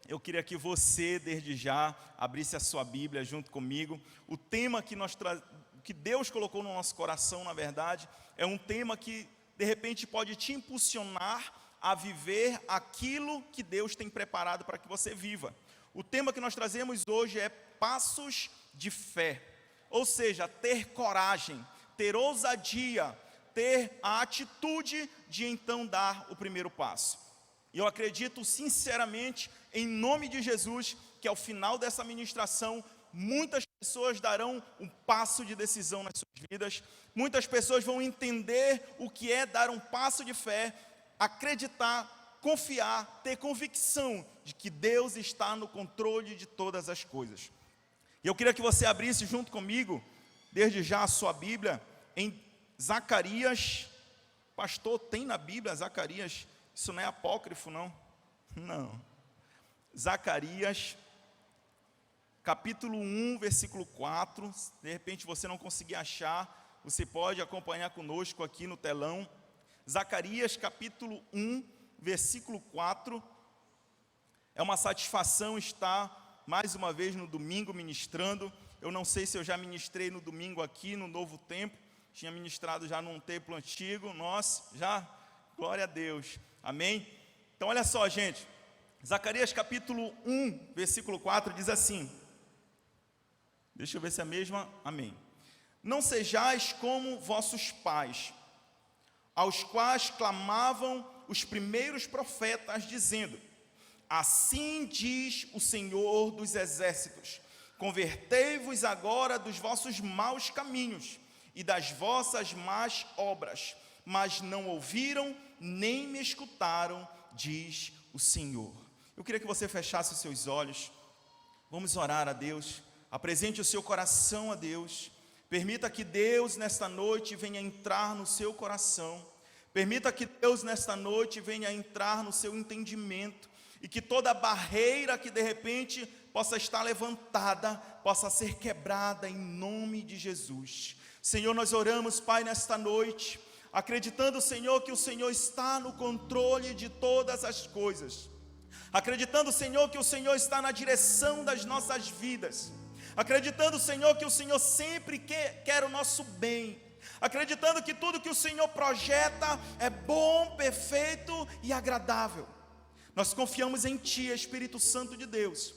eu queria que você, desde já, abrisse a sua Bíblia junto comigo. O tema que Deus colocou no nosso coração, na verdade, é um tema que, de repente, pode te impulsionar a viver aquilo que Deus tem preparado para que você viva. O tema que nós trazemos hoje é passos de fé, ou seja, ter coragem, ter ousadia, ter a atitude de então dar o primeiro passo. E eu acredito sinceramente, em nome de Jesus, que ao final dessa ministração, muitas pessoas darão um passo de decisão nas suas vidas, muitas pessoas vão entender o que é dar um passo de fé, acreditar, confiar, ter convicção de que Deus está no controle de todas as coisas. E eu queria que você abrisse junto comigo, desde já a sua Bíblia, em Zacarias. Pastor, tem na Bíblia Zacarias? Isso não é apócrifo, não? Não. Zacarias, capítulo 1, versículo 4. De repente você não conseguir achar, você pode acompanhar conosco aqui no telão. Zacarias, capítulo 1, versículo 4. É uma satisfação estar mais uma vez no domingo ministrando. Eu não sei se eu já ministrei no domingo aqui no Novo Tempo. Tinha ministrado já num templo antigo. Nós já? Glória a Deus. Amém? Então olha só, gente. Zacarias capítulo 1, versículo 4 diz assim. Deixa eu ver se é a mesma. Amém. Não sejais como vossos pais, aos quais clamavam os primeiros profetas, dizendo: assim diz o Senhor dos exércitos, convertei-vos agora dos vossos maus caminhos e das vossas más obras, mas não ouviram, nem me escutaram, diz o Senhor. Eu queria que você fechasse os seus olhos, vamos orar a Deus, apresente o seu coração a Deus, permita que Deus nesta noite venha entrar no seu coração, permita que Deus nesta noite venha entrar no seu entendimento, e que toda barreira que de repente possa estar levantada, possa ser quebrada em nome de Jesus. Senhor, nós oramos, Pai, nesta noite, acreditando, Senhor, que o Senhor está no controle de todas as coisas, acreditando, Senhor, que o Senhor está na direção das nossas vidas, acreditando, Senhor, que o Senhor sempre quer o nosso bem, acreditando que tudo que o Senhor projeta é bom, perfeito e agradável. Nós confiamos em Ti, Espírito Santo de Deus.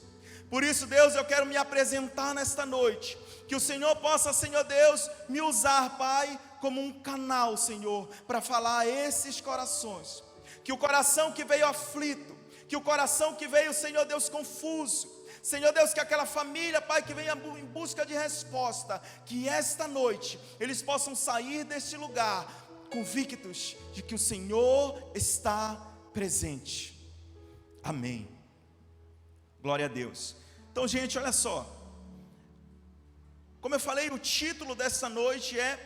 Por isso, Deus, eu quero me apresentar nesta noite, que o Senhor possa, Senhor Deus, me usar, Pai, como um canal, Senhor, para falar a esses corações, que o coração que veio aflito, que o coração que veio, Senhor Deus, confuso, Senhor Deus, que aquela família, Pai, que venha em busca de resposta, que esta noite eles possam sair deste lugar convictos de que o Senhor está presente. Amém. Glória a Deus. Então, gente, olha só. Como eu falei, o título dessa noite é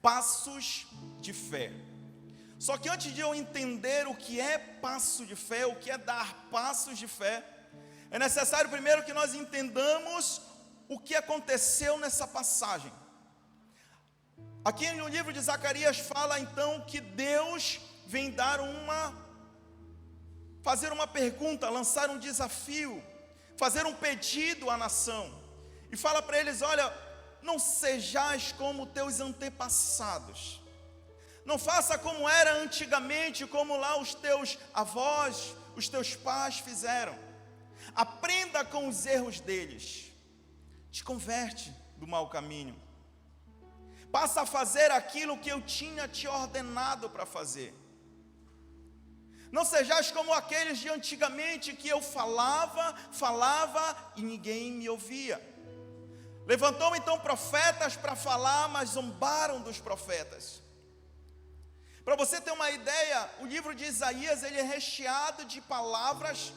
Passos de Fé. Só que antes de eu entender o que é passo de fé, o que é dar passos de fé, é necessário primeiro que nós entendamos o que aconteceu nessa passagem. Aqui no livro de Zacarias fala então que Deus vem fazer uma pergunta, lançar um desafio, fazer um pedido à nação, e fala para eles: olha, não sejais como teus antepassados, não faça como era antigamente, como lá os teus avós, os teus pais fizeram, aprenda com os erros deles, te converte do mau caminho, passa a fazer aquilo que eu tinha te ordenado para fazer. Não sejais como aqueles de antigamente, que eu falava e ninguém me ouvia. Levantou então profetas para falar, mas zombaram dos profetas. Para você ter uma ideia, o livro de Isaías, ele é recheado de palavras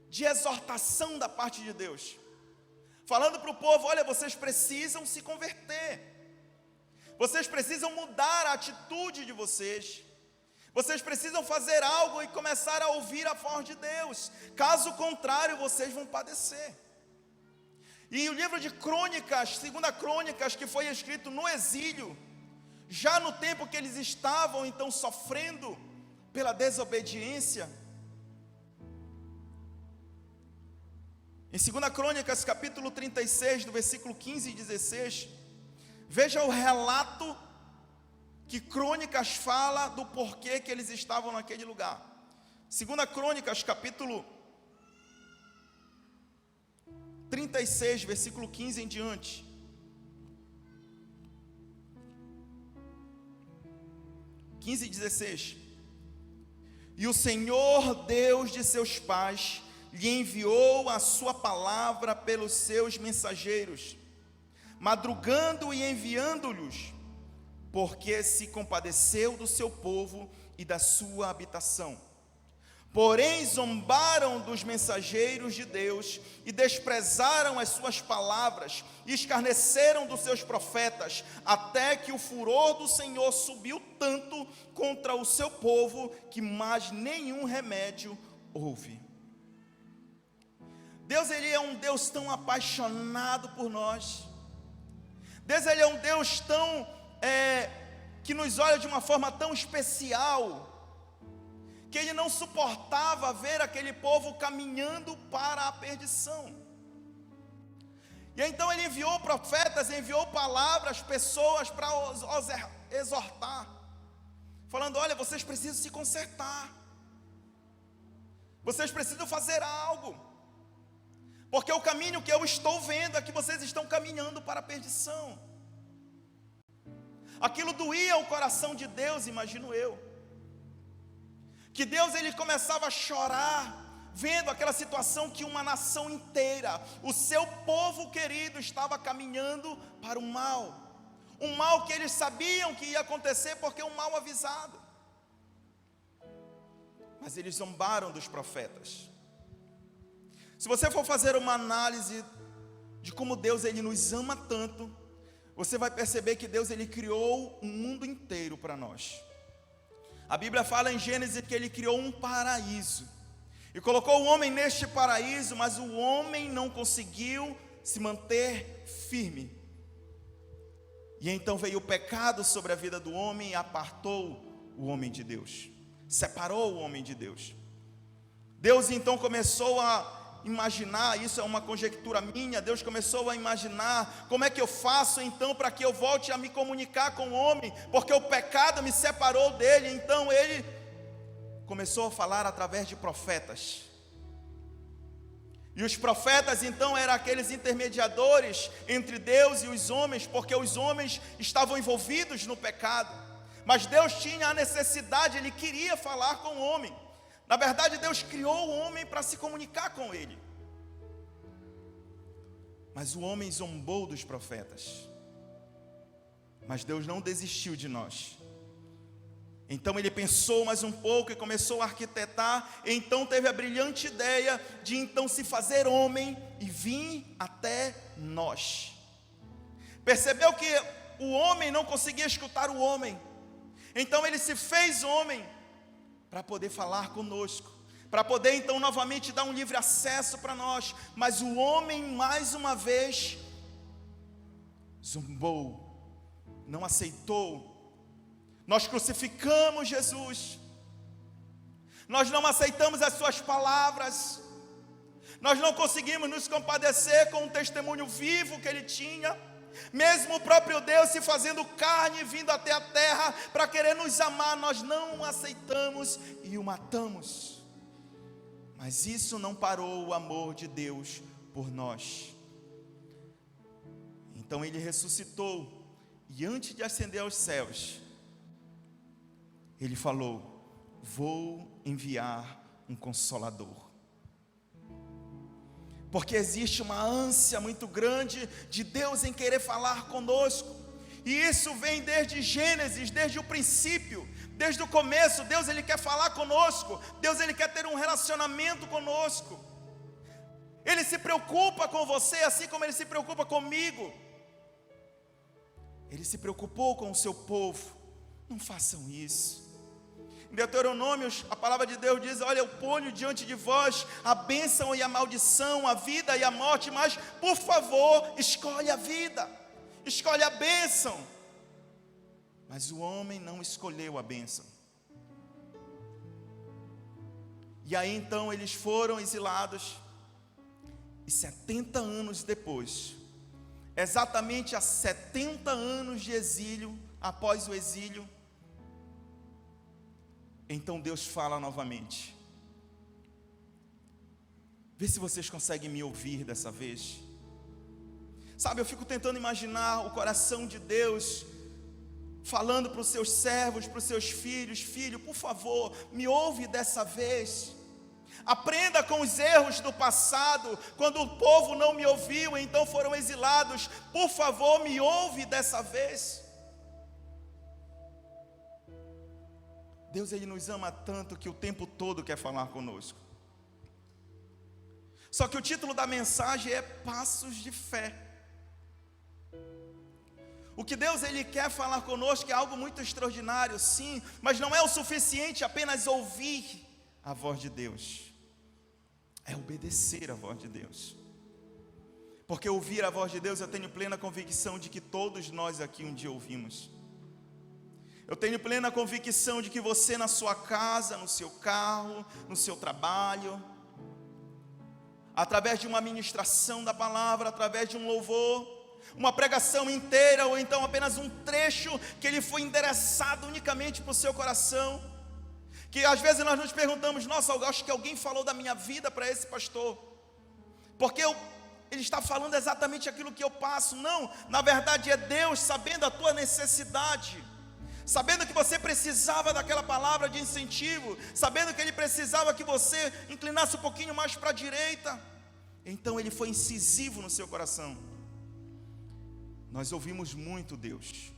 de exortação da parte de Deus, falando para o povo: olha, vocês precisam se converter, vocês precisam mudar a atitude de vocês, vocês precisam fazer algo e começar a ouvir a voz de Deus, caso contrário vocês vão padecer. E o livro de Crônicas, 2 Crônicas, que foi escrito no exílio, já no tempo que eles estavam então sofrendo pela desobediência, Em 2 Crônicas, capítulo 36, do versículo 15 e 16, veja o relato que Crônicas fala do porquê que eles estavam naquele lugar. 2 Crônicas, capítulo 36, versículo 15 em diante. e 16. E o Senhor Deus de seus pais lhe enviou a sua palavra pelos seus mensageiros, madrugando e enviando-lhes, porque se compadeceu do seu povo e da sua habitação. Porém zombaram dos mensageiros de Deus e desprezaram as suas palavras e escarneceram dos seus profetas, até que o furor do Senhor subiu tanto contra o seu povo que mais nenhum remédio houve. Deus, Ele é um Deus tão apaixonado por nós. Deus, Ele é um Deus tão que nos olha de uma forma tão especial, que Ele não suportava ver aquele povo caminhando para a perdição. E então Ele enviou profetas, enviou palavras, pessoas para os exortar, falando: olha, vocês precisam se consertar, vocês precisam fazer algo, porque o caminho que eu estou vendo é que vocês estão caminhando para a perdição. Aquilo doía o coração de Deus, imagino eu, que Deus, Ele começava a chorar, vendo aquela situação que uma nação inteira, o seu povo querido, estava caminhando para o mal, um mal que eles sabiam que ia acontecer, porque é um mal avisado. Mas eles zombaram dos profetas. Se você for fazer uma análise de como Deus, Ele nos ama tanto, você vai perceber que Deus, Ele criou um mundo inteiro para nós. A Bíblia fala em Gênesis que Ele criou um paraíso e colocou o homem neste paraíso, mas o homem não conseguiu se manter firme. E então veio o pecado sobre a vida do homem e apartou o homem de Deus, separou o homem de Deus. Deus então começou a imaginar, isso é uma conjectura minha, Deus começou a imaginar: como é que eu faço então para que eu volte a me comunicar com o homem, porque o pecado me separou dele. Então Ele começou a falar através de profetas, e os profetas então eram aqueles intermediadores entre Deus e os homens, porque os homens estavam envolvidos no pecado, mas Deus tinha a necessidade, Ele queria falar com o homem. Na verdade, Deus criou o homem para se comunicar com Ele, mas o homem zombou dos profetas. Mas Deus não desistiu de nós. Então Ele pensou mais um pouco e começou a arquitetar. E então teve a brilhante ideia de então se fazer homem e vir até nós. Percebeu que o homem não conseguia escutar o homem, então Ele se fez homem para poder falar conosco, para poder então novamente dar um livre acesso para nós. Mas o homem mais uma vez zombou, não aceitou. Nós crucificamos Jesus, nós não aceitamos as suas palavras, nós não conseguimos nos compadecer com o testemunho vivo que Ele tinha. Mesmo o próprio Deus se fazendo carne, vindo até a terra para querer nos amar, nós não o aceitamos e o matamos. Mas isso não parou o amor de Deus por nós. Então Ele ressuscitou, e antes de ascender aos céus, Ele falou: vou enviar um Consolador. Porque existe uma ânsia muito grande de Deus em querer falar conosco, e isso vem desde Gênesis, desde o princípio, desde o começo. Deus, Ele quer falar conosco, Deus, Ele quer ter um relacionamento conosco. Ele se preocupa com você, assim como Ele se preocupa comigo. Ele se preocupou com o seu povo. Não façam isso. Em Deuteronômio, a palavra de Deus diz: olha, eu ponho diante de vós a bênção e a maldição, a vida e a morte, mas por favor, escolhe a vida, escolhe a bênção. Mas o homem não escolheu a bênção. E aí então eles foram exilados, E 70 anos depois, exatamente há 70 anos de exílio, após o exílio, então Deus fala novamente. Vê se vocês conseguem me ouvir dessa vez. Sabe, eu fico tentando imaginar o coração de Deus falando para os seus servos, para os seus filhos: filho, por favor, me ouve dessa vez. Aprenda com os erros do passado, quando o povo não me ouviu, então foram exilados. Por favor, me ouve dessa vez. Deus, Ele nos ama tanto que o tempo todo quer falar conosco. Só que o título da mensagem é Passos de Fé. O que Deus Ele quer falar conosco é algo muito extraordinário, sim, mas não é o suficiente apenas ouvir a voz de Deus. É obedecer a voz de Deus. Porque ouvir a voz de Deus, eu tenho plena convicção de que todos nós aqui um dia ouvimos. Eu tenho plena convicção de que você na sua casa, no seu carro, no seu trabalho, através de uma ministração da palavra, através de um louvor, uma pregação inteira, ou então apenas um trecho que ele foi endereçado unicamente para o seu coração, que às vezes nós nos perguntamos: nossa, eu acho que alguém falou da minha vida para esse pastor, porque ele está falando exatamente aquilo que eu passo. Não, na verdade é Deus sabendo a tua necessidade, sabendo que você precisava daquela palavra de incentivo, sabendo que Ele precisava que você inclinasse um pouquinho mais para a direita, então Ele foi incisivo no seu coração. Nós ouvimos muito Deus.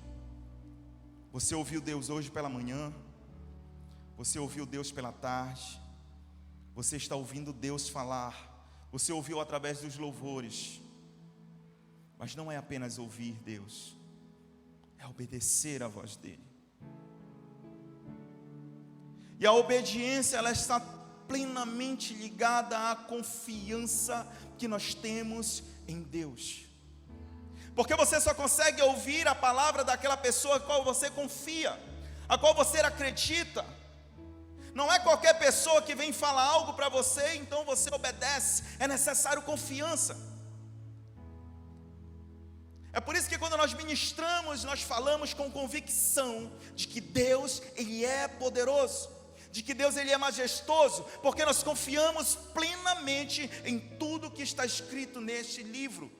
Você ouviu Deus hoje pela manhã, você ouviu Deus pela tarde, você está ouvindo Deus falar, você ouviu através dos louvores. Mas não é apenas ouvir Deus, é obedecer a voz dEle. E a obediência, ela está plenamente ligada à confiança que nós temos em Deus. Porque você só consegue ouvir a palavra daquela pessoa a qual você confia, a qual você acredita. Não é qualquer pessoa que vem falar algo para você, então você obedece. É necessário confiança. É por isso que quando nós ministramos, nós falamos com convicção de que Deus, Ele é poderoso, de que Deus, Ele é majestoso, porque nós confiamos plenamente em tudo que está escrito neste livro.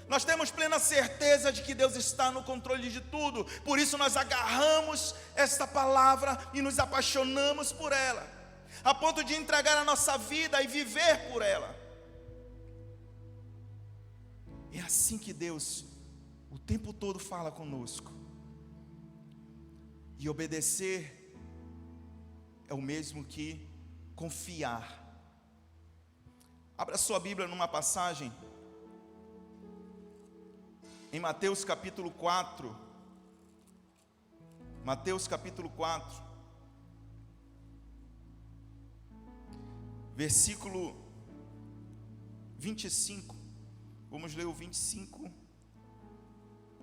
Nós temos plena certeza de que Deus está no controle de tudo, por isso nós agarramos esta palavra e nos apaixonamos por ela, a ponto de entregar a nossa vida e viver por ela. É assim que Deus o tempo todo fala conosco. E obedecer é o mesmo que confiar. Abra sua Bíblia numa passagem em Mateus capítulo 4. Mateus capítulo 4, versículo 25. Vamos ler o 25.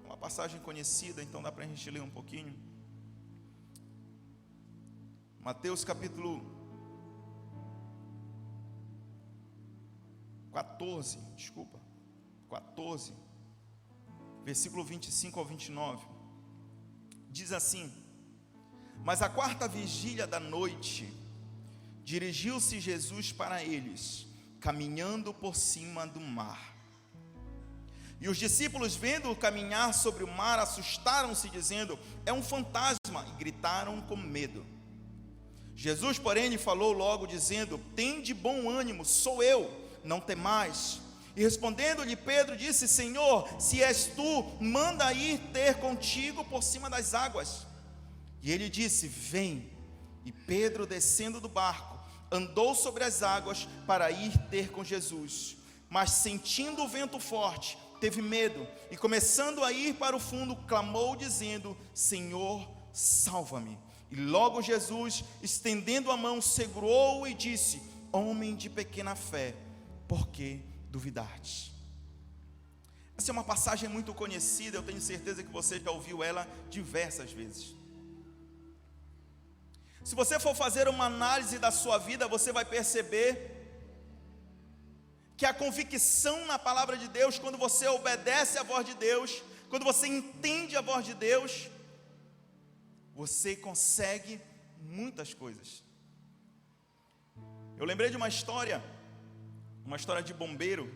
É uma passagem conhecida, então dá para a gente ler um pouquinho. Mateus capítulo 14, versículo 25 ao 29, diz assim: mas à quarta vigília da noite, dirigiu-se Jesus para eles, caminhando por cima do mar. E os discípulos, vendo-o caminhar sobre o mar, assustaram-se, dizendo: é um fantasma, e gritaram com medo. Jesus, porém, lhe falou logo, dizendo: tende bom ânimo, sou eu, não temais. E respondendo-lhe Pedro, disse: Senhor, se és tu, manda ir ter contigo por cima das águas. E ele disse: vem. E Pedro, descendo do barco, andou sobre as águas para ir ter com Jesus. Mas sentindo o vento forte, teve medo, e começando a ir para o fundo, clamou dizendo: Senhor, salva-me. E logo Jesus, estendendo a mão, segurou-o e disse: homem de pequena fé, por que duvidaste? Essa é uma passagem muito conhecida, eu tenho certeza que você já ouviu ela diversas vezes. Se você for fazer uma análise da sua vida, você vai perceber que é a convicção na palavra de Deus, quando você obedece à voz de Deus, quando você entende a voz de Deus, você consegue muitas coisas. Eu lembrei de uma história de bombeiro,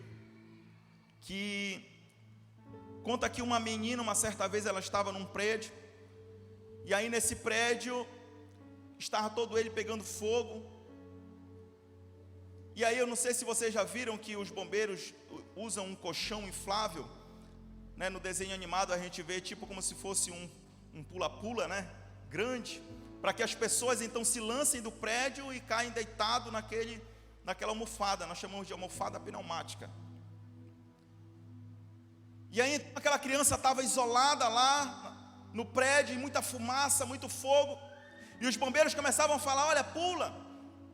que conta que uma menina, uma certa vez, ela estava num prédio, e aí nesse prédio, estava todo ele pegando fogo, e aí eu não sei se vocês já viram que os bombeiros usam um colchão inflável, né? No desenho animado a gente vê tipo como se fosse um pula-pula, né? Grande, para que as pessoas então se lancem do prédio e caem deitado naquela almofada, nós chamamos de almofada pneumática. E aí aquela criança estava isolada lá no prédio, e muita fumaça, muito fogo, e os bombeiros começavam a falar: olha, pula,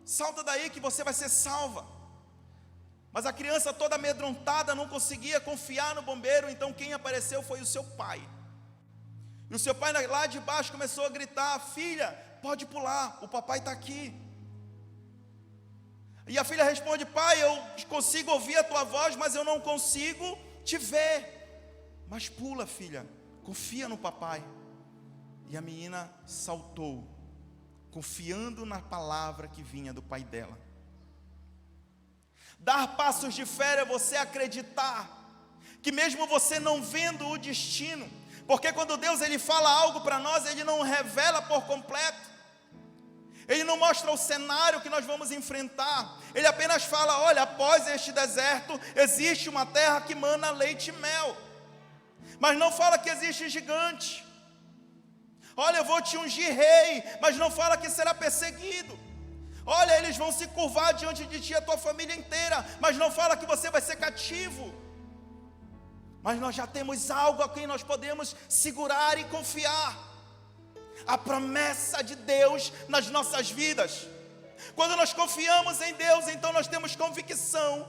salta daí que você vai ser salva. Mas a criança toda amedrontada não conseguia confiar no bombeiro, então quem apareceu foi o seu pai. E o seu pai lá de baixo começou a gritar: filha, pode pular, o papai está aqui. E a filha responde: pai, eu consigo ouvir a tua voz, mas eu não consigo te ver. Mas pula, filha, confia no papai. E a menina saltou, confiando na palavra que vinha do pai dela. Dar passos de fé é você acreditar que mesmo você não vendo o destino, porque quando Deus ele fala algo para nós, Ele não revela por completo, Ele não mostra o cenário que nós vamos enfrentar, Ele apenas fala: olha, após este deserto, existe uma terra que mana leite e mel, mas não fala que existe gigante. Olha, eu vou te ungir rei, mas não fala que será perseguido. Olha, eles vão se curvar diante de ti, a tua família inteira, mas não fala que você vai ser cativo. Mas nós já temos algo a quem nós podemos segurar e confiar: a promessa de Deus nas nossas vidas. Quando nós confiamos em Deus, então nós temos convicção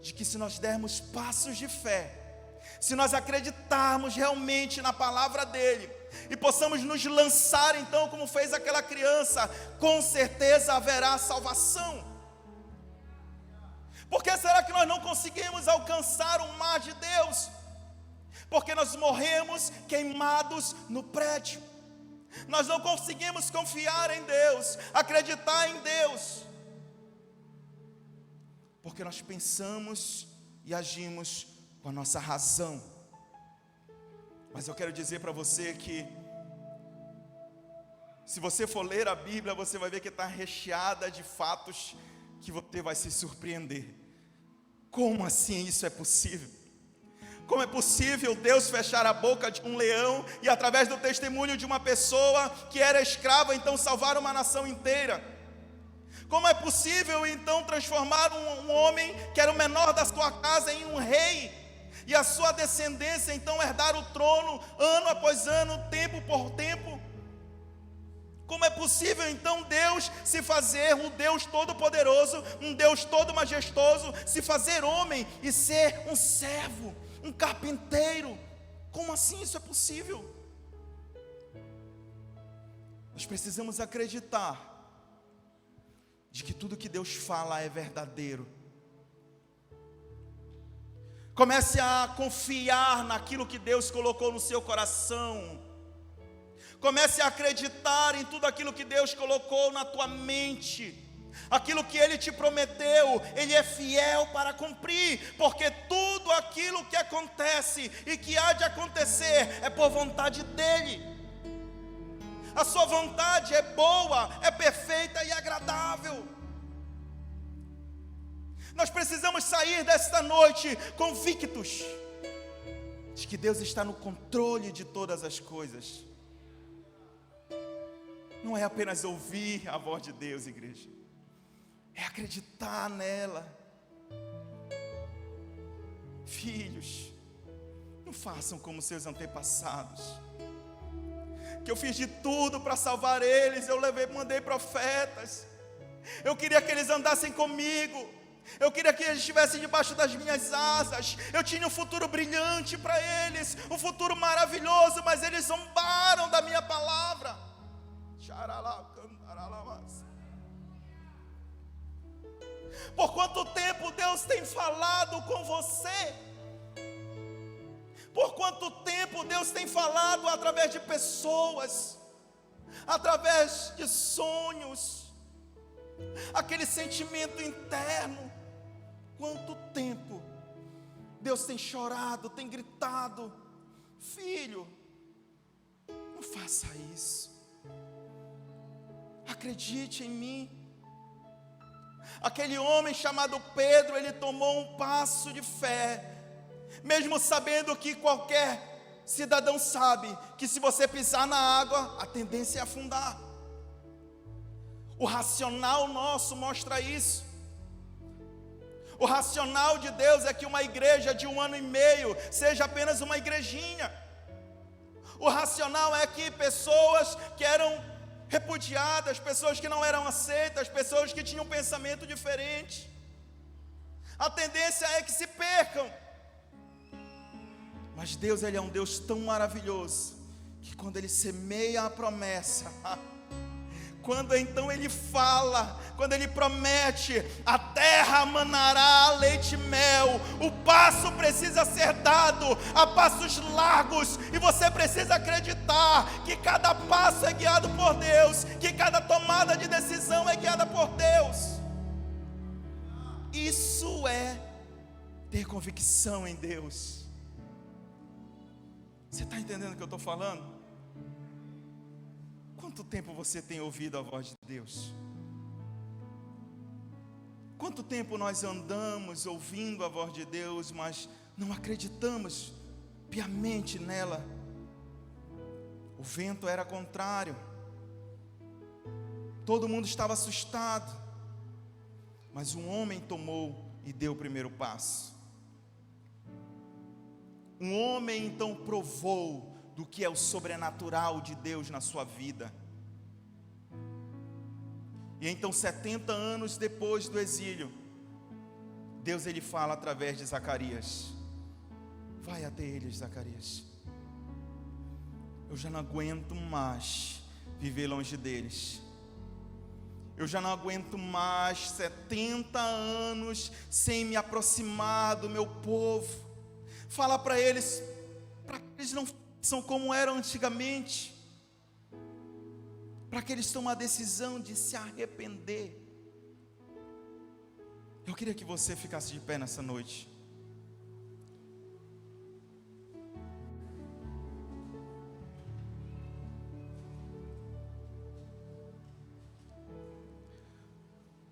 de que se nós dermos passos de fé, se nós acreditarmos realmente na palavra dEle, e possamos nos lançar então como fez aquela criança, com certeza haverá salvação. Por que será que nós não conseguimos alcançar o mar de Deus? Porque nós morremos queimados no prédio. Nós não conseguimos confiar em Deus, acreditar em Deus, porque nós pensamos e agimos com a nossa razão. Mas eu quero dizer para você que, se você for ler a Bíblia, você vai ver que está recheada de fatos que você vai se surpreender. Como assim isso é possível? Como é possível Deus fechar a boca de um leão e através do testemunho de uma pessoa que era escrava, então salvar uma nação inteira? Como é possível então transformar um homem que era o menor da sua casa em um rei, e a sua descendência então herdar o trono ano após ano, tempo por tempo? Como é possível então Deus se fazer um Deus todo-poderoso, um Deus todo-majestoso, se fazer homem e ser um servo, um carpinteiro? Como assim isso é possível? Nós precisamos acreditar de que tudo que Deus fala é verdadeiro. Comece a confiar naquilo que Deus colocou no seu coração. Comece a acreditar em tudo aquilo que Deus colocou na tua mente. Aquilo que Ele te prometeu, Ele é fiel para cumprir, porque tudo aquilo que acontece e que há de acontecer é por vontade dEle. A sua vontade é boa, é perfeita e agradável. Nós precisamos sair desta noite convictos de que Deus está no controle de todas as coisas. Não é apenas ouvir a voz de Deus, igreja, é acreditar nela. Filhos, não façam como seus antepassados, que eu fiz de tudo para salvar eles. Eu mandei profetas, eu queria que eles andassem comigo, eu queria que eles estivessem debaixo das minhas asas, eu tinha um futuro brilhante para eles, um futuro maravilhoso, mas eles zombaram da minha palavra. Por quanto tempo Deus tem falado com você? Por quanto tempo Deus tem falado através de pessoas, através de sonhos, aquele sentimento interno? Quanto tempo Deus tem chorado, tem gritado: filho, não faça isso, acredite em mim. Aquele homem chamado Pedro, ele tomou um passo de fé, mesmo sabendo que qualquer cidadão sabe que se você pisar na água, a tendência é afundar. O racional nosso mostra isso. O racional de Deus é que uma igreja de 1 ano e meio seja apenas uma igrejinha. O racional é que pessoas que eram repudiadas, pessoas que não eram aceitas, pessoas que tinham um pensamento diferente, a tendência é que se percam. Mas Deus, Ele é um Deus tão maravilhoso, que quando Ele semeia a promessa, quando então Ele fala, quando Ele promete, a terra manará leite e mel, o passo precisa ser dado a passos largos, e você precisa acreditar que cada passo é guiado por Deus, que cada tomada de decisão é guiada por Deus. Isso é ter convicção em Deus. Você está entendendo o que eu estou falando? Quanto tempo você tem ouvido a voz de Deus? Quanto tempo nós andamos ouvindo a voz de Deus, mas não acreditamos piamente nela? O vento era contrário, todo mundo estava assustado, mas um homem tomou e deu o primeiro passo. Um homem então provou do que é o sobrenatural de Deus na sua vida. E então 70 anos depois do exílio, Deus ele fala através de Zacarias: vai até eles, Zacarias, eu já não aguento mais viver longe deles. Eu já não aguento mais 70 anos sem me aproximar do meu povo. Fala para eles não são como eram antigamente, para que eles tomem a decisão de se arrepender. Eu queria que você ficasse de pé nessa noite.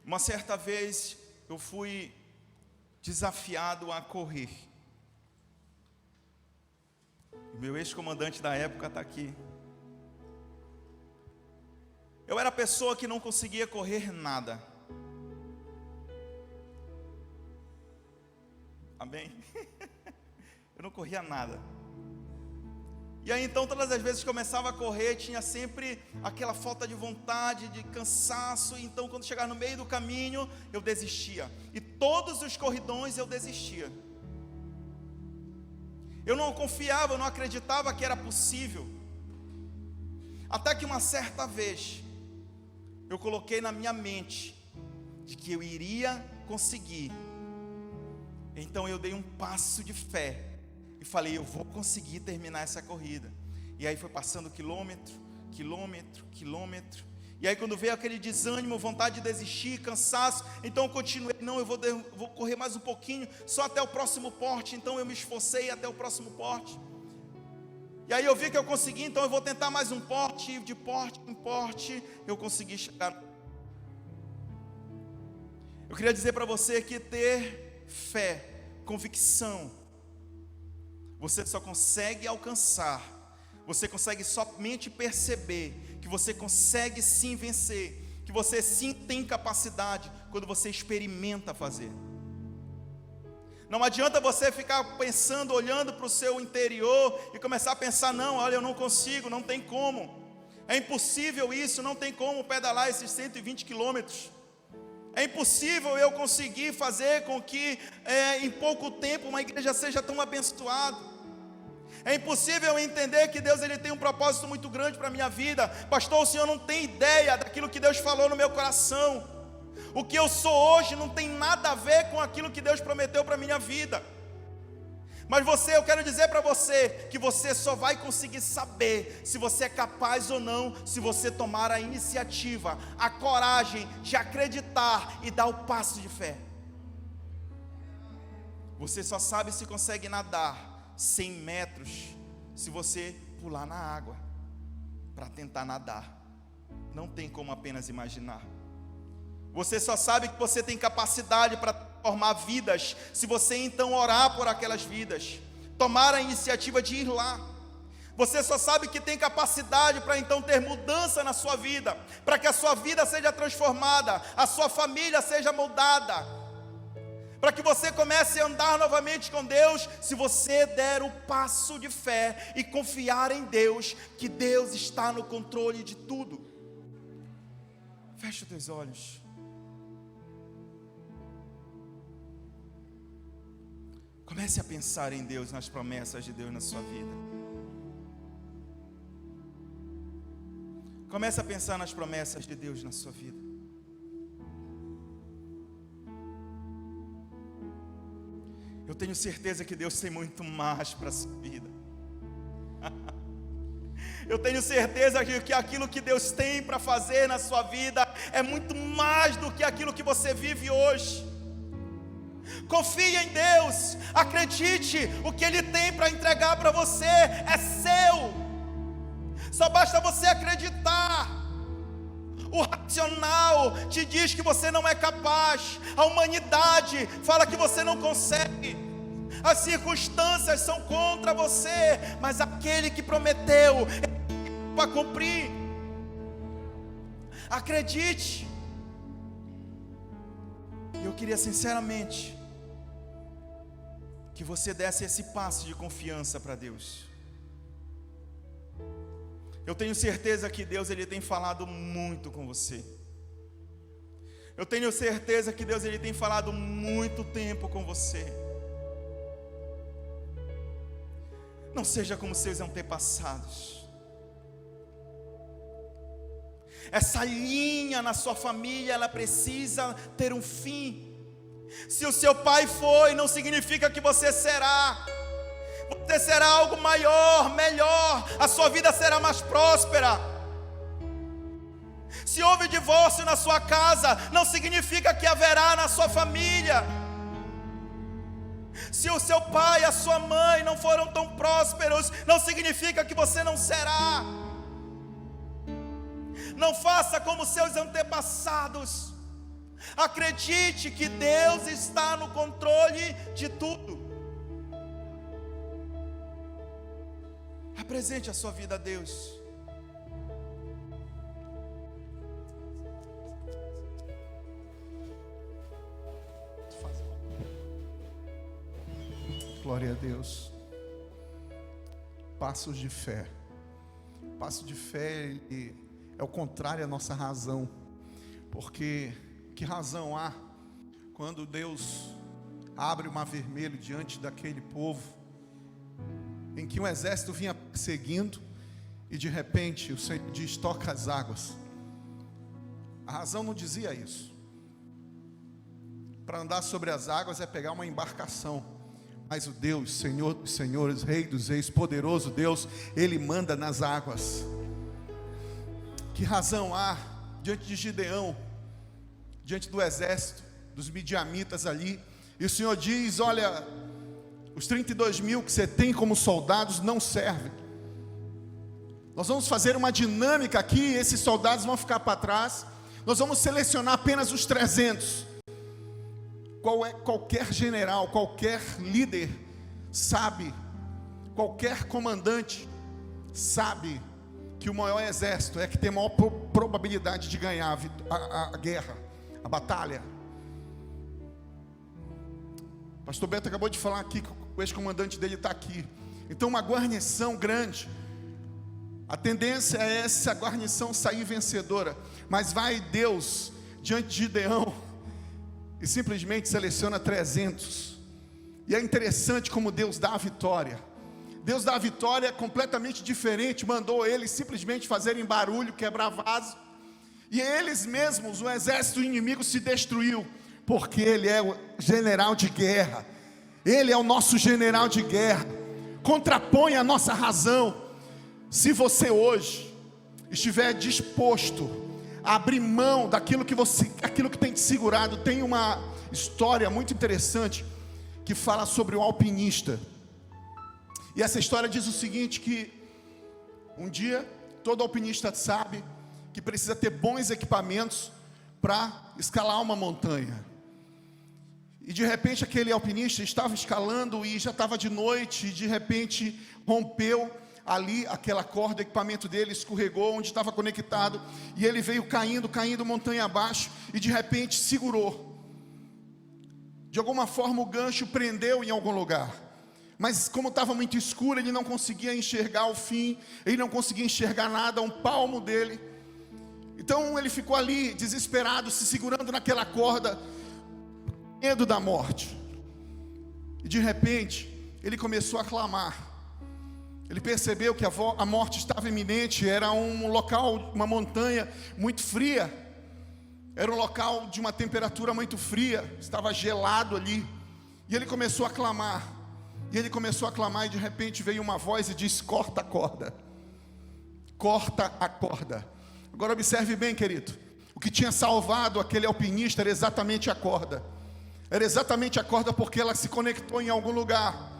Uma certa vez eu fui desafiado a correr. O meu ex-comandante da época está aqui. Eu era a pessoa que não conseguia correr nada. Amém? Eu não corria nada. E aí então todas as vezes que começava a correr, tinha sempre aquela falta de vontade, de cansaço. E então quando chegava no meio do caminho, eu desistia. E todos os corridões eu desistia. Eu não confiava, eu não acreditava que era possível. Até que uma certa vez, eu coloquei na minha mente de que eu iria conseguir. Então eu dei um passo de fé e falei: eu vou conseguir terminar essa corrida. E aí foi passando quilômetro. E aí quando veio aquele desânimo, vontade de desistir, cansaço, então eu continuei: não, eu vou correr mais um pouquinho, só até o próximo porte. Então eu me esforcei até o próximo porte. E aí eu vi que eu consegui, então eu vou tentar mais um porte, de porte em porte, eu consegui chegar. Eu queria dizer para você que ter fé, convicção, você só consegue alcançar, você consegue somente perceber que você consegue sim vencer, que você sim tem capacidade, quando você experimenta fazer. Não adianta você ficar pensando, olhando para o seu interior e começar a pensar: não, olha, eu não consigo, não tem como, é impossível isso, não tem como pedalar esses 120 quilômetros, é impossível eu conseguir fazer com que em pouco tempo uma igreja seja tão abençoada. É impossível entender que Deus ele tem um propósito muito grande para a minha vida. Pastor, o senhor não tem ideia daquilo que Deus falou no meu coração. O que eu sou hoje não tem nada a ver com aquilo que Deus prometeu para a minha vida. Mas eu quero dizer para você, que você só vai conseguir saber se você é capaz ou não, se você tomar a iniciativa, a coragem de acreditar e dar o passo de fé. Você só sabe se consegue nadar 100 metros, se você pular na água, para tentar nadar. Não tem como apenas imaginar. Você só sabe que você tem capacidade para transformar vidas, se você então orar por aquelas vidas, tomar a iniciativa de ir lá. Você só sabe que tem capacidade para então ter mudança na sua vida, para que a sua vida seja transformada, a sua família seja moldada, para que você comece a andar novamente com Deus, se você der o passo de fé e confiar em Deus, que Deus está no controle de tudo. Feche os teus olhos. Comece a pensar em Deus, nas promessas de Deus na sua vida. Comece a pensar nas promessas de Deus na sua vida. Eu tenho certeza que Deus tem muito mais para a sua vida. Eu tenho certeza que aquilo que Deus tem para fazer na sua vida é muito mais do que aquilo que você vive hoje. Confie em Deus, acredite, o que Ele tem para entregar para você é seu. Só basta você acreditar. O racional te diz que você não é capaz, a humanidade fala que você não consegue, as circunstâncias são contra você, mas aquele que prometeu para cumprir. Acredite. Eu queria sinceramente que você desse esse passo de confiança para Deus. Eu tenho certeza que Deus ele tem falado muito com você. Eu tenho certeza que Deus ele tem falado muito tempo com você. Não seja como seus antepassados. Essa linha na sua família, ela precisa ter um fim. Se o seu pai foi, não significa que você será. Você será algo maior, melhor. A sua vida será mais próspera. Se houve divórcio na sua casa, não significa que haverá na sua família. Se o seu pai e a sua mãe não foram tão prósperos, não significa que você não será. Não faça como seus antepassados. Acredite que Deus está no controle de tudo. Apresente a sua vida a Deus. Glória a Deus. Passos de fé. Passo de fé é o contrário à nossa razão. Porque que razão há quando Deus abre o mar vermelho diante daquele povo, em que um exército vinha perseguindo, e de repente o Senhor diz: toca as águas. A razão não dizia isso. Para andar sobre as águas é pegar uma embarcação. Mas o Deus, Senhor dos senhores, Rei dos reis, poderoso Deus, Ele manda nas águas. Que razão há diante de Gideão, diante do exército dos midianitas ali, e o Senhor diz: olha, os 32 mil que você tem como soldados não servem. Nós vamos fazer uma dinâmica aqui, esses soldados vão ficar para trás. Nós vamos selecionar apenas os 300. Qualquer general, qualquer líder sabe, qualquer comandante sabe que o maior exército é que tem a maior probabilidade de ganhar a guerra, a batalha. Pastor Beto acabou de falar aqui que o ex-comandante dele está aqui. Então uma guarnição grande, a tendência é essa guarnição sair vencedora. Mas vai Deus diante de Gideão e simplesmente seleciona 300. E é interessante como Deus dá a vitória. Deus dá a vitória completamente diferente. Mandou eles simplesmente fazerem barulho, quebrar vaso. E eles mesmos, o exército inimigo se destruiu, porque ele é o general de guerra. Ele é o nosso general de guerra. Contrapõe a nossa razão. Se você hoje estiver disposto a abrir mão daquilo aquilo que tem te segurado, tem uma história muito interessante que fala sobre um alpinista. E essa história diz o seguinte, que um dia todo alpinista sabe que precisa ter bons equipamentos para escalar uma montanha. E de repente aquele alpinista estava escalando e já estava de noite, e de repente rompeu ali aquela corda, o equipamento dele escorregou onde estava conectado, e ele veio caindo montanha abaixo, e de repente segurou. De alguma forma o gancho prendeu em algum lugar, mas como estava muito escuro, ele não conseguia enxergar o fim, ele não conseguia enxergar nada, um palmo dele. Então ele ficou ali desesperado, se segurando naquela corda, medo da morte. E de repente ele começou a clamar. Ele percebeu que a morte estava iminente. Era um local, uma montanha muito fria, era um local de uma temperatura muito fria, estava gelado ali. E ele começou a clamar, e de repente veio uma voz e disse: corta a corda, corta a corda. Agora observe bem, querido, o que tinha salvado aquele alpinista era exatamente a corda. Era exatamente a corda, porque ela se conectou em algum lugar.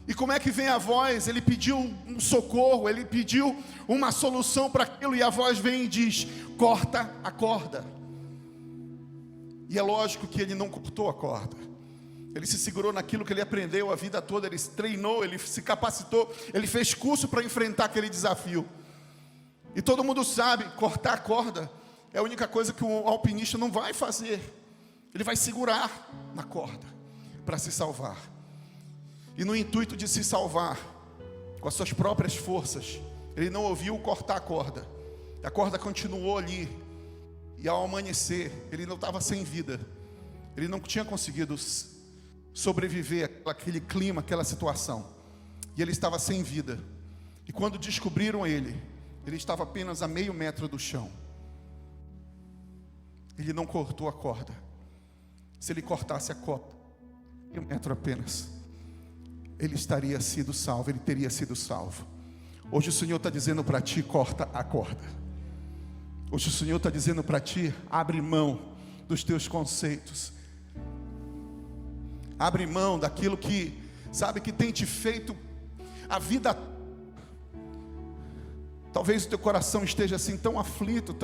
E como é que vem a voz? Ele pediu um socorro, ele pediu uma solução para aquilo, e a voz vem e diz: corta a corda. E é lógico que ele não cortou a corda. Ele se segurou naquilo que ele aprendeu a vida toda, ele treinou, ele se capacitou, ele fez curso para enfrentar aquele desafio. E todo mundo sabe, cortar a corda é a única coisa que o alpinista não vai fazer. Ele vai segurar na corda para se salvar. E no intuito de se salvar com as suas próprias forças, ele não ouviu cortar a corda. A corda continuou ali. E ao amanhecer, ele não estava sem vida. Ele não tinha conseguido sobreviver àquele clima, àquela situação. E ele estava sem vida. E quando descobriram ele estava apenas a meio metro do chão. Ele não cortou a corda. Se ele cortasse a corda, meio metro apenas, ele teria sido salvo. Hoje o Senhor está dizendo para ti: corta a corda. Hoje o Senhor está dizendo para ti: abre mão dos teus conceitos, abre mão daquilo que, sabe, que tem te feito a vida. Talvez o teu coração esteja assim tão aflito,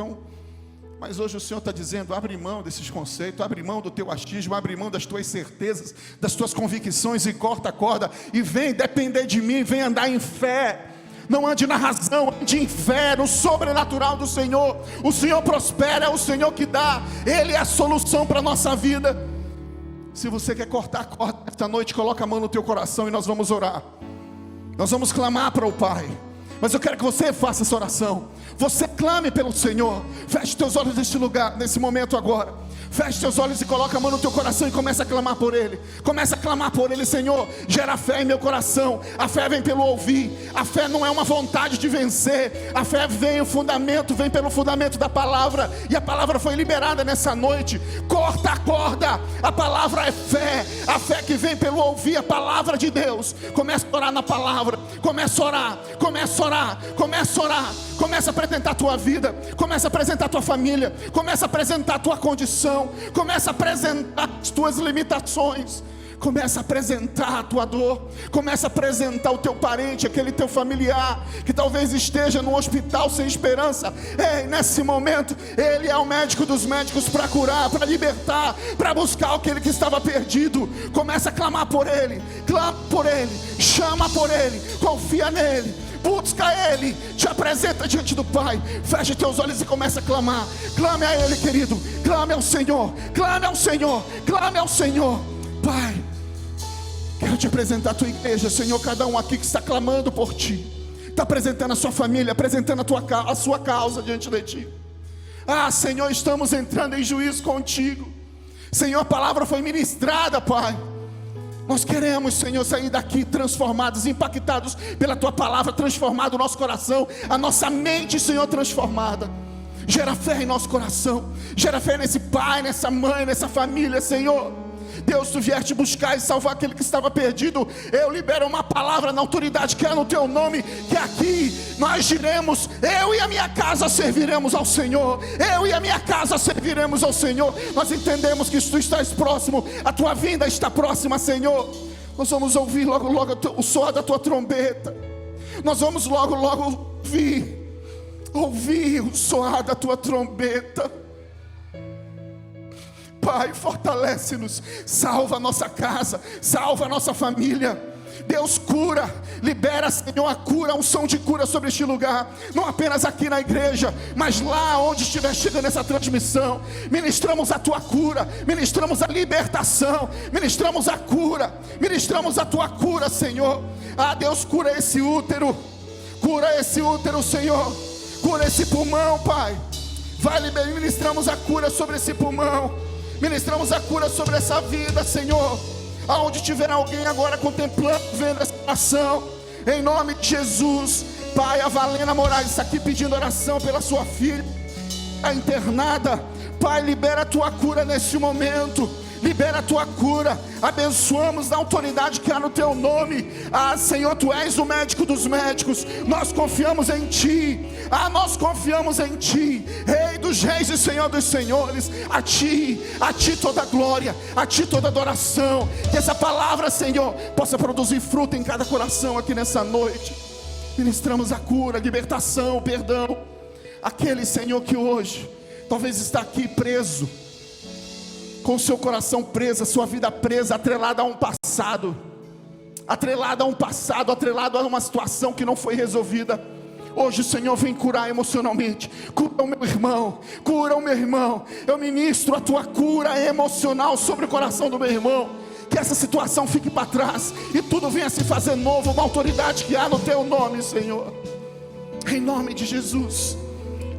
mas hoje o Senhor está dizendo: abre mão desses conceitos, abre mão do teu achismo, abre mão das tuas certezas, das tuas convicções, e corta a corda, e vem depender de mim, vem andar em fé. Não ande na razão, ande em fé, no sobrenatural do Senhor. O Senhor prospera, é o Senhor que dá, Ele é a solução para a nossa vida. Se você quer cortar a corda esta noite, coloca a mão no teu coração e nós vamos orar. Nós vamos clamar para o Pai. Mas eu quero que você faça essa oração. Você clame pelo Senhor. Feche teus olhos neste lugar, nesse momento agora. Feche teus olhos e coloca a mão no teu coração e começa a clamar por Ele. Começa a clamar por Ele. Senhor, gera fé em meu coração. A fé vem pelo ouvir. A fé não é uma vontade de vencer. A fé vem pelo fundamento da palavra. E a palavra foi liberada nessa noite. Corta a corda. A palavra é fé. A fé que vem pelo ouvir a palavra de Deus. Começa a orar na palavra. Começa a orar. Começa a orar. Começa a orar. Começa a apresentar a tua vida. Começa a apresentar a tua família. Começa a apresentar a tua condição. Começa a apresentar as tuas limitações. Começa a apresentar a tua dor. Começa a apresentar o teu parente, aquele teu familiar que talvez esteja no hospital sem esperança. Ei, nesse momento Ele é o médico dos médicos para curar, para libertar, para buscar aquele que estava perdido. Começa a clamar por Ele. Clama por Ele, chama por Ele, confia nele, busca Ele, te apresenta diante do Pai. Feche teus olhos e começa a clamar. Clame a Ele, querido. Clame ao Senhor. Clame ao Senhor. Clame ao Senhor. Pai, quero te apresentar a tua igreja, Senhor. Cada um aqui que está clamando por ti, está apresentando a sua família, apresentando a sua causa diante de ti. Ah, Senhor, estamos entrando em juízo contigo. Senhor, a palavra foi ministrada, Pai. Nós queremos, Senhor, sair daqui transformados, impactados pela tua palavra, transformado o nosso coração, a nossa mente, Senhor, transformada. Gera fé em nosso coração. Gera fé nesse pai, nessa mãe, nessa família, Senhor. Deus, tu vieste buscar e salvar aquele que estava perdido. Eu libero uma palavra na autoridade que é no teu nome, que aqui nós diremos: eu e a minha casa serviremos ao Senhor. Eu e a minha casa serviremos ao Senhor. Nós entendemos que tu estás próximo, a tua vinda está próxima, Senhor. Nós vamos ouvir logo o som da tua trombeta. Nós vamos logo ouvir o soar da tua trombeta. Pai, fortalece-nos, salva a nossa casa, salva a nossa família. Deus, cura, libera, Senhor, a cura, a unção de cura sobre este lugar, não apenas aqui na igreja, mas lá onde estiver chegando essa transmissão. Ministramos a tua cura, ministramos a libertação, ministramos a cura, ministramos a tua cura, Senhor. Ah, Deus, cura esse útero, Senhor, cura esse pulmão, Pai. Ministramos a cura sobre esse pulmão. Ministramos a cura sobre essa vida, Senhor. Aonde tiver alguém agora contemplando, vendo essa oração, em nome de Jesus. Pai, a Valena Moraes está aqui pedindo oração pela sua filha, a internada. Pai, libera a tua cura nesse momento. Libera a tua cura. Abençoamos na autoridade que há no teu nome. Ah, Senhor, tu és o médico dos médicos. Nós confiamos em ti. Ah, nós confiamos em ti, Rei dos reis e Senhor dos senhores. A ti toda a glória, a ti toda a adoração. Que essa palavra, Senhor, possa produzir fruto em cada coração aqui nessa noite. Ministramos a cura, a libertação, o perdão. Aquele, Senhor, que hoje talvez está aqui preso, com o seu coração preso, a sua vida presa, atrelada a um passado, atrelada a uma situação que não foi resolvida. Hoje o Senhor vem curar emocionalmente. Cura o meu irmão. Eu ministro a tua cura emocional sobre o coração do meu irmão. Que essa situação fique para trás e tudo venha se fazer novo, uma autoridade que há no teu nome, Senhor. Em nome de Jesus.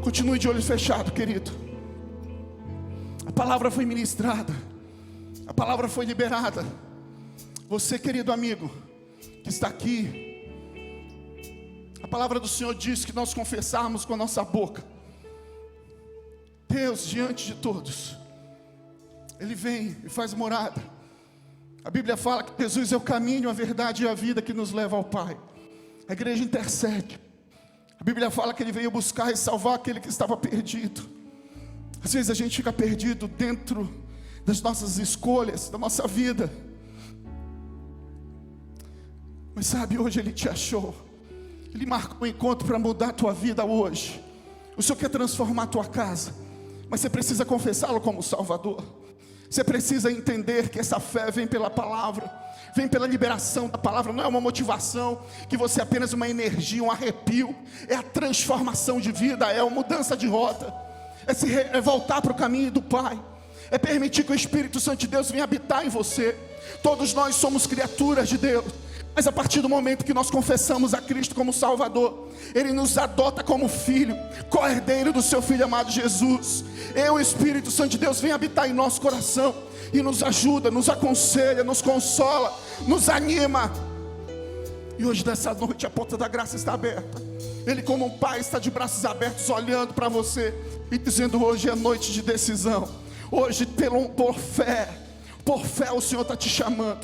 Continue de olho fechado, querido. A palavra foi ministrada, a palavra foi liberada. Você, querido amigo, que está aqui, a palavra do Senhor diz que nós confessarmos com a nossa boca, Deus diante de todos, Ele vem e faz morada. A Bíblia fala que Jesus é o caminho, a verdade e a vida que nos leva ao Pai. A igreja intercede. A Bíblia fala que Ele veio buscar e salvar aquele que estava perdido. Às vezes a gente fica perdido dentro das nossas escolhas, da nossa vida. Mas sabe, hoje Ele te achou. Ele marcou um encontro para mudar a tua vida hoje. O Senhor quer transformar a tua casa, mas você precisa confessá-lo como Salvador. Você precisa entender que essa fé vem pela palavra, vem pela liberação da palavra. Não é uma motivação, que você é apenas uma energia, um arrepio. É a transformação de vida, é a mudança de rota. É voltar para o caminho do Pai. É permitir que o Espírito Santo de Deus venha habitar em você. Todos nós somos criaturas de Deus, mas a partir do momento que nós confessamos a Cristo como Salvador, Ele nos adota como filho, co-herdeiro do seu Filho amado Jesus. O Espírito Santo de Deus vem habitar em nosso coração e nos ajuda, nos aconselha, nos consola, nos anima. E hoje nessa noite a porta da graça está aberta. Ele, como um pai, está de braços abertos olhando para você e dizendo: hoje é noite de decisão. Hoje por fé o Senhor está te chamando.